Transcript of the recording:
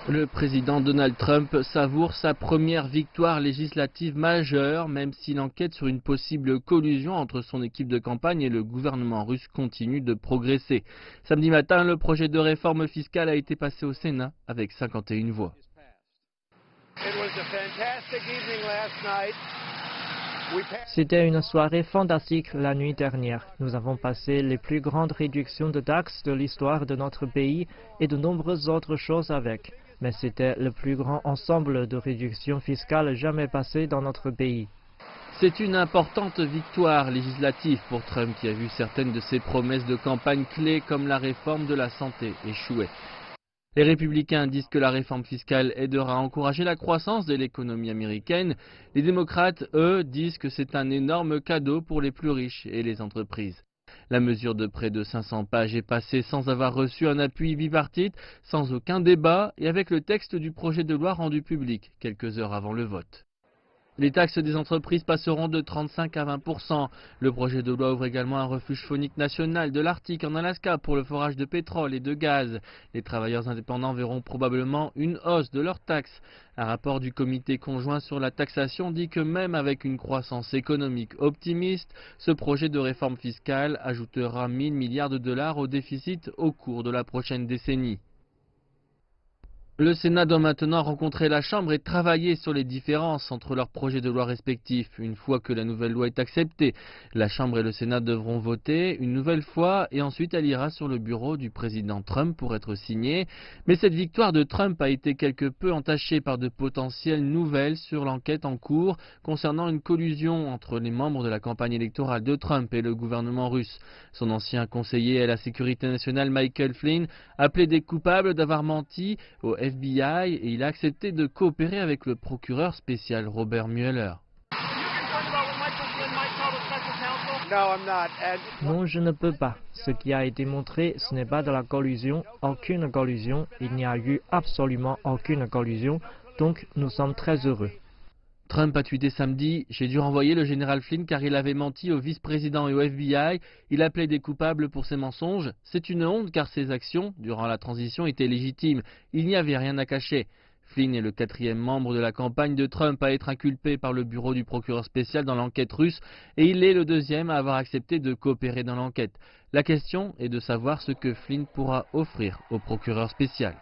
Le président Donald Trump savoure sa première victoire législative majeure, même si l'enquête sur une possible collusion entre son équipe de campagne et le gouvernement russe continue de progresser. Samedi matin, le projet de réforme fiscale a été passé au Sénat avec 51 voix. C'était une soirée fantastique la nuit dernière. Nous avons passé les plus grandes réductions de taxes de l'histoire de notre pays et de nombreuses autres choses avec. Mais c'était le plus grand ensemble de réductions fiscales jamais passé dans notre pays. C'est une importante victoire législative pour Trump qui a vu certaines de ses promesses de campagne clés comme la réforme de la santé échouer. Les républicains disent que la réforme fiscale aidera à encourager la croissance de l'économie américaine. Les démocrates, eux, disent que c'est un énorme cadeau pour les plus riches et les entreprises. La mesure de près de 500 pages est passée sans avoir reçu un appui bipartite, sans aucun débat et avec le texte du projet de loi rendu public quelques heures avant le vote. Les taxes des entreprises passeront de 35 à 20%. Le projet de loi ouvre également un refuge faunique national de l'Arctique en Alaska pour le forage de pétrole et de gaz. Les travailleurs indépendants verront probablement une hausse de leurs taxes. Un rapport du comité conjoint sur la taxation dit que même avec une croissance économique optimiste, ce projet de réforme fiscale ajoutera 1 000 milliards de dollars au déficit au cours de la prochaine décennie. Le Sénat doit maintenant rencontrer la Chambre et travailler sur les différences entre leurs projets de loi respectifs. Une fois que la nouvelle loi est acceptée, la Chambre et le Sénat devront voter une nouvelle fois et ensuite elle ira sur le bureau du président Trump pour être signée. Mais cette victoire de Trump a été quelque peu entachée par de potentielles nouvelles sur l'enquête en cours concernant une collusion entre les membres de la campagne électorale de Trump et le gouvernement russe. Son ancien conseiller à la sécurité nationale Michael Flynn a plaidé coupable d'avoir menti au FBI et il a accepté de coopérer avec le procureur spécial Robert Mueller. Non, je ne peux pas. Ce qui a été montré, ce n'est pas de la collusion, aucune collusion. Il n'y a eu absolument aucune collusion, donc nous sommes très heureux. Trump a tweeté samedi « J'ai dû renvoyer le général Flynn car il avait menti au vice-président et au FBI. Il a plaidé coupable pour ses mensonges. C'est une honte car ses actions, durant la transition, étaient légitimes. Il n'y avait rien à cacher. » Flynn est le 4e membre de la campagne de Trump à être inculpé par le bureau du procureur spécial dans l'enquête russe et il est le 2e à avoir accepté de coopérer dans l'enquête. La question est de savoir ce que Flynn pourra offrir au procureur spécial.